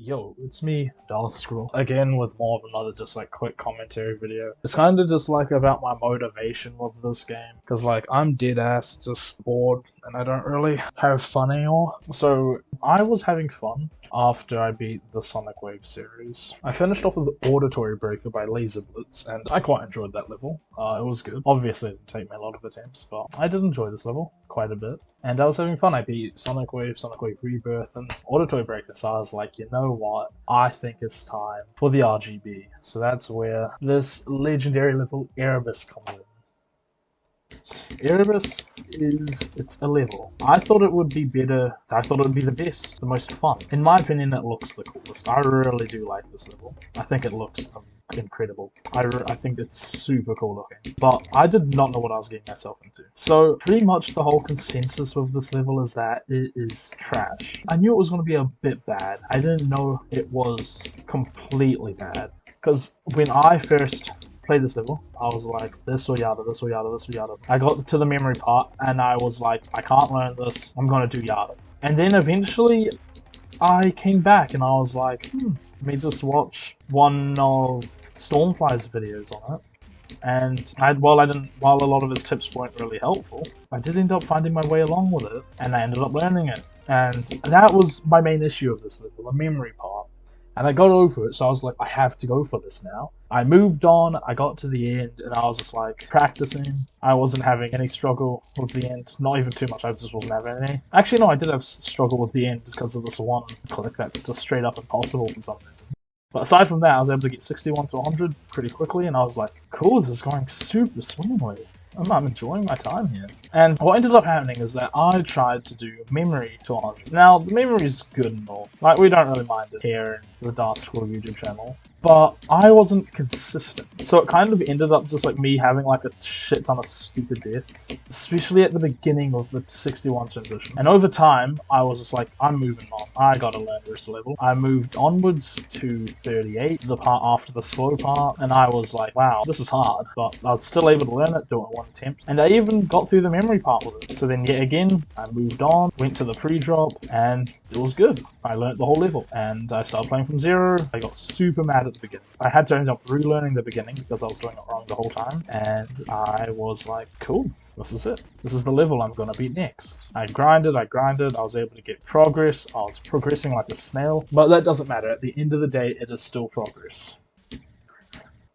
Yo, it's me, Darth Scroll, again with more of another just like quick commentary video. It's kind of just like about my motivation with this game, because like I'm dead ass just bored and I don't really have fun anymore. So I was having fun after I beat the Sonic Wave series. I finished off with Auditory Breaker by Laser Blitz, and I quite enjoyed that level. It was good. Obviously, it didn't take me a lot of attempts, but I did enjoy this level quite a bit. And I was having fun. I beat Sonic Wave Rebirth, and Auditory Breaker, so I was like, you know what? I think it's time for the RGB. So that's where this legendary level Erebus comes in. Erebus it's a level. I thought it would be better. I thought it would be the best, the most fun. In my opinion, it looks the coolest. I really do like this level. I think it looks incredible. I think it's super cool looking. But I did not know what I was getting myself into. So pretty much the whole consensus with this level is that it is trash. I knew it was going to be a bit bad. I didn't know it was completely bad. Because when I first played this level, I was like, this or yada, this or yada, this or yada. I got to the memory part and I was like, I can't learn this, I'm gonna do yada. And then eventually I came back and I was like, let me just watch one of Stormfly's videos on it. And while a lot of his tips weren't really helpful, I did end up finding my way along with it, and I ended up learning it. And that was my main issue of this level, the memory part. And I got over it, so I was like, I have to go for this now. I moved on, I got to the end, and I was just like, practicing. I wasn't having any struggle with the end, not even too much, I just wasn't having any. Actually, no, I did have struggle with the end because of this one click that's just straight up impossible for some reason. But aside from that, I was able to get 61 to 100 pretty quickly, and I was like, cool, this is going super swimmingly. I'm enjoying my time here. And what ended up happening is that I tried to do memory to 100. Now, the memory is good and all. Like, we don't really mind it here in the Darth Scroll YouTube channel. But I wasn't consistent. So it kind of ended up just like me having like a shit ton of stupid deaths. Especially at the beginning of the 61 transition. And over time, I was just like, I'm moving on. I gotta learn this level. I moved onwards to 38, the part after the slow part. And I was like, wow, this is hard. But I was still able to learn it, do it in one attempt. And I even got through the memory part with it. So then yet again, I moved on, went to the pre-drop, and it was good. I learned the whole level. And I started playing from zero. I got super mad at the beginning. I had to end up relearning the beginning because I was doing it wrong the whole time, and I was like, cool, this is it. This is the level I'm gonna beat next. I grinded, I was able to get progress, I was progressing like a snail, but that doesn't matter. At the end of the day, it is still progress.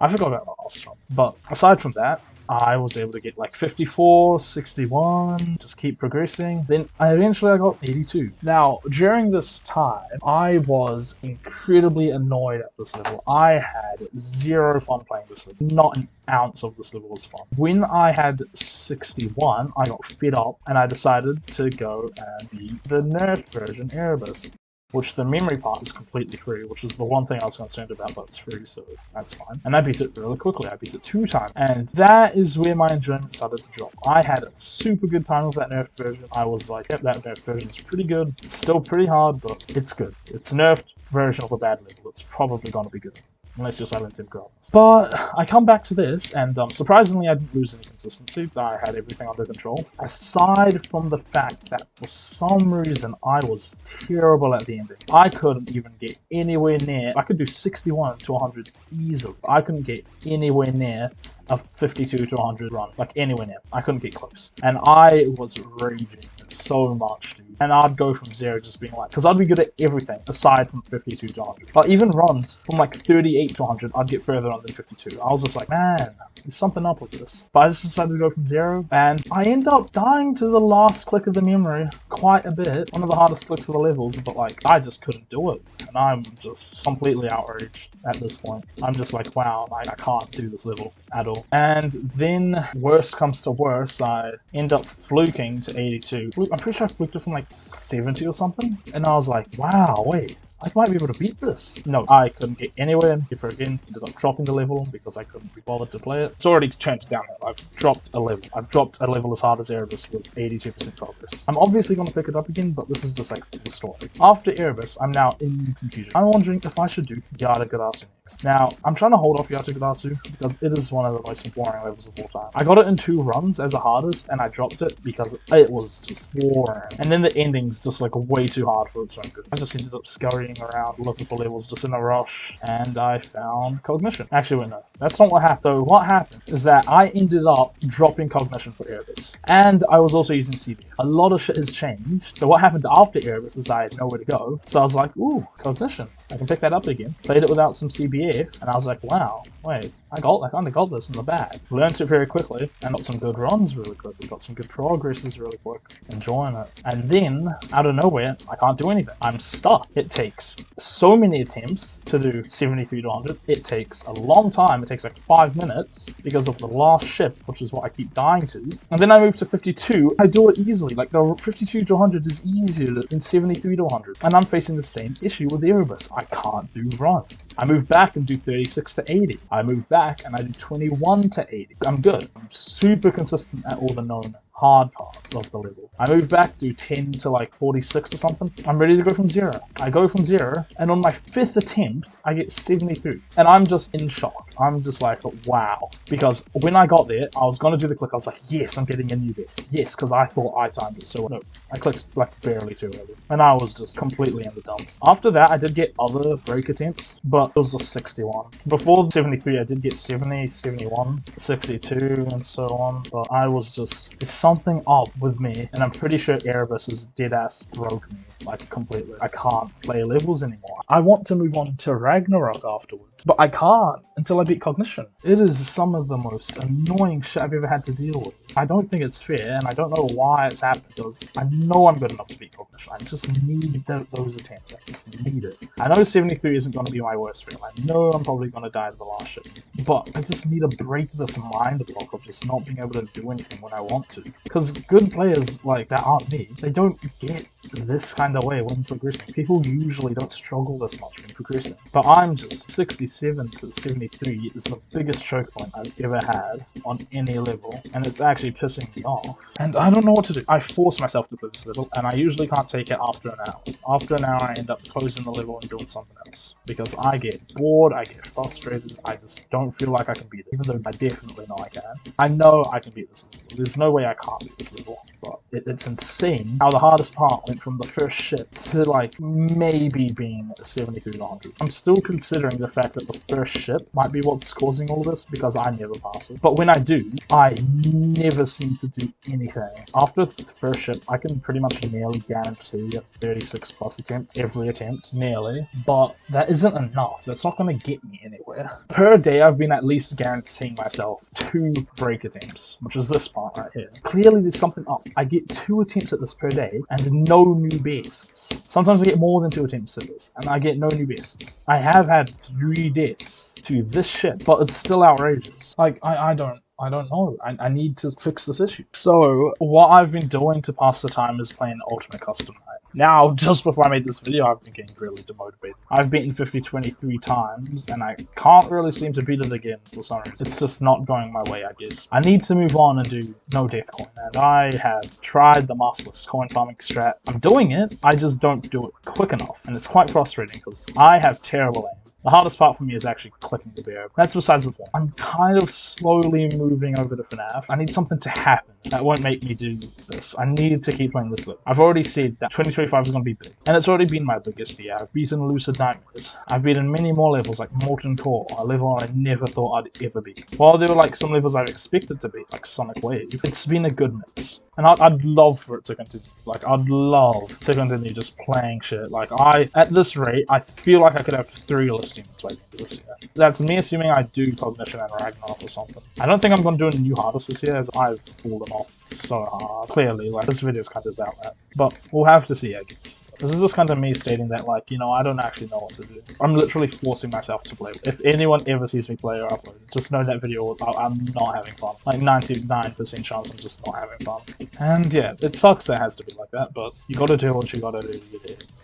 I forgot about the last one, but aside from that, I was able to get like 54, 61, just keep progressing. Then eventually I got 82. Now, during this time, I was incredibly annoyed at this level. I had zero fun playing this level. Not an ounce of this level was fun. When I had 61, I got fed up and I decided to go and beat the nerf version Erebus, which the memory part is completely free, which is the one thing I was concerned about, but it's free, so that's fine. And I beat it really quickly. I beat it 2 times. And that is where my enjoyment started to drop. I had a super good time with that nerfed version. I was like, yep, that nerfed version is pretty good. It's still pretty hard, but it's good. It's a nerfed version of a bad level. It's probably going to be good. Unless you're Silent Tim Grumps. But I come back to this, and surprisingly I didn't lose any consistency. I had everything under control. Aside from the fact that for some reason I was terrible at the ending. I couldn't even get anywhere near. I could do 61 to 100 easily. I couldn't get anywhere near a 52 to 100 run. Like anywhere near. I couldn't get close. And I was raging so much, dude. And I'd go from zero just being like, because I'd be good at everything aside from 52 to 100. But even runs from like 38 to 100, I'd get further on than 52. I was just like, man, there's something up with this. But I just decided to go from zero, and I end up dying to the last click of the memory quite a bit. One of the hardest clicks of the levels, but like, I just couldn't do it. And I'm just completely outraged at this point. I'm just like, wow, I can't do this level at all. And then, worst comes to worst, I end up fluking to 82. I'm pretty sure I fluked it from like 70 or something. And I was like, wow, wait, I might be able to beat this. No, I couldn't get anywhere. If again, ended up dropping the level because I couldn't be bothered to play it. It's already turned downhill. I've dropped a level. I've dropped a level as hard as Erebus with 82% progress. I'm obviously going to pick it up again, but this is just like the story. After Erebus, I'm now in confusion. I'm wondering if I should do Yada Gadasi next. 6. Now, I'm trying to hold off Yatagarasu because it is one of the most boring levels of all time. I got it in 2 runs as the hardest, and I dropped it because it was just boring. And then the ending's just like way too hard for its own good. I just ended up scurrying around looking for levels just in a rush, and I found Cognition. Actually, wait, no. That's not what happened. So what happened is that I ended up dropping Cognition for Erebus. And I was also using CB. A lot of shit has changed. So what happened after Erebus is I had nowhere to go. So I was like, ooh, Cognition. I can pick that up again. Played it without some CBF, and I was like, wow, wait, I kind of got this in the bag. Learned it very quickly, and got some good runs really quickly. Got some good progresses really quick. Enjoying it. And then, out of nowhere, I can't do anything. I'm stuck. It takes so many attempts to do 73 to 100. It takes a long time. It takes like 5 minutes because of the last ship, which is what I keep dying to. And then I move to 52. I do it easily. Like, the 52 to 100 is easier than 73 to 100. And I'm facing the same issue with Erebus. I can't do runs. I move back and do 36 to 80. I move back and I do 21 to 80. I'm good. I'm super consistent at all the known hard parts of the level. I move back, do 10 to like 46 or something. I'm ready to go from 0. I go from 0, and on my 5th attempt, I get 73. And I'm just in shock. I'm just like, wow. Because when I got there, I was going to do the click. I was like, yes, I'm getting a new best. Yes, because I thought I timed it. So no, I clicked like barely too early. And I was just completely in the dumps. After that, I did get other break attempts, but it was just 61. Before the 73, I did get 70, 71, 62, and so on. But I was just, it's something up with me, and I'm pretty sure Erebus is dead-ass broke me, like, completely. I can't play levels anymore. I want to move on to Ragnarok afterwards, but I can't until I beat Cognition. It is some of the most annoying shit I've ever had to deal with. I don't think it's fair, and I don't know why it's happened, because I know I'm good enough to beat Cognition. I just need those attempts. I just need it. I know 73 isn't going to be my worst fail. I know I'm probably going to die to the last ship, but I just need to break this mind block of just not being able to do anything when I want to. Because good players like that aren't me. They don't get this kind of way when progressing. People usually don't struggle this much when progressing. But I'm just 67 to 73 is the biggest choke point I've ever had on any level, and it's actually pissing me off. And I don't know what to do. I force myself to play this level, and I usually can't take it after an hour. After an hour, I end up closing the level and doing something else. Because I get bored, I get frustrated, I just don't feel like I can beat it, even though I definitely know I can. I know I can beat this level. There's no way I can't beat this level, but it's insane how the hardest part went from the first ship to like maybe being 73 to 100. I'm still considering the fact that the first ship might be what's causing all this because I never pass it. But when I do, I never seem to do anything. After the first ship, I can pretty much nearly guarantee a 36 plus attempt every attempt, nearly. But that isn't enough. That's not going to get me anywhere. Per day, I've been at least guaranteeing myself 2 break attempts, which is this part right here. Clearly, there's something up. I get 2 attempts at this per day and no new bests. Sometimes I get more than 2 attempts at this and I get no new bests. I have had 3 deaths to this ship, but it's still outrageous. Like, I don't know. I need to fix this issue. So, what I've been doing to pass the time is playing Ultimate Custom Night. Now, just before I made this video, I've been getting really demotivated. I've beaten 50-20 3 times, and I can't really seem to beat it again for some reason. It's just not going my way, I guess. I need to move on and do no death coin, and I have tried the Masterless coin farming strat. I'm doing it, I just don't do it quick enough, and it's quite frustrating because I have terrible aim. The hardest part for me is actually clicking the bear. That's besides the point. I'm kind of slowly moving over to FNAF. I need something to happen that won't make me do this. I need to keep playing this level. I've already said that 2025 is going to be big. And it's already been my biggest year. I've beaten Lucid Nightmares. I've beaten many more levels like Molten Core, a level I never thought I'd ever beat. While there were like some levels I've expected to beat, like Sonic Wave, it's been a good mix. And I'd love for it to continue. Like, I'd love to continue just playing shit. Like, at this rate, I feel like I could have 3 listings by the end of this year. That's me assuming I do Cognition and Ragnarok or something. I don't think I'm going to do a new hardest this year, as I've fallen off so hard. Clearly, like, this video is kind of about that. But we'll have to see, I guess. This is just kind of me stating that, like, you know, I don't actually know what to do. I'm literally forcing myself to play. If anyone ever sees me play or upload, just know that video, I'm not having fun. Like, 99% chance I'm just not having fun. And yeah, it sucks that it has to be like that, but you gotta do what you gotta do.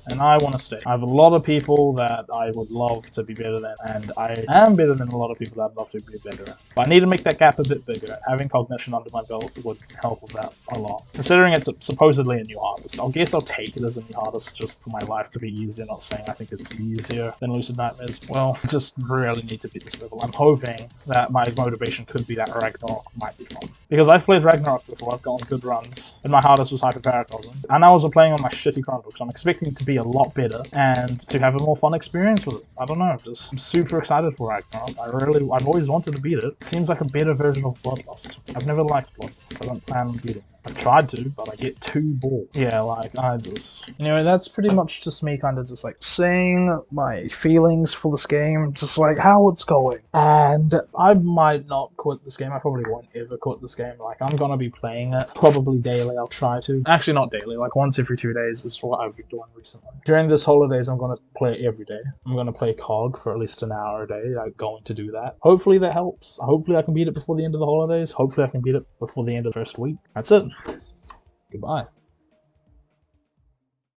and I want to stay. I have a lot of people that I would love to be better than, and I am better than a lot of people that I'd love to be better than. But I need to make that gap a bit bigger. Having Cognition under my belt would help with that a lot. Considering it's supposedly a new hardest, I guess I'll take it as a new hardest just for my life to be easier, not saying I think it's easier than Lucid Nightmares. Well, I just really need to beat this level. I'm hoping that my motivation could be that Ragnarok might be fun. Because I've played Ragnarok before, I've gotten good runs, and my hardest was Hyperparacosm. And I was playing on my shitty Chromebook, so I'm expecting to be a lot better and to have a more fun experience with it. I don't know, just I'm super excited for Ragnarok. I've always wanted to beat it. It seems like a better version of Bloodlust. I've never liked Bloodlust, I don't plan on beating it. I've tried to, but I get too bored. Yeah, like, I just... Anyway, that's pretty much just me kind of just, like, saying my feelings for this game, just, like, how it's going. And I might not quit this game. I probably won't ever quit this game. Like, I'm gonna be playing it probably daily. I'll try to. Actually, not daily. Like, once every 2 days is what I've been doing recently. During this holidays, I'm gonna play it every day. I'm gonna play COG for at least an hour a day. I'm going to do that. Hopefully that helps. Hopefully I can beat it before the end of the holidays. Hopefully I can beat it before the end of the first week. That's it. Goodbye.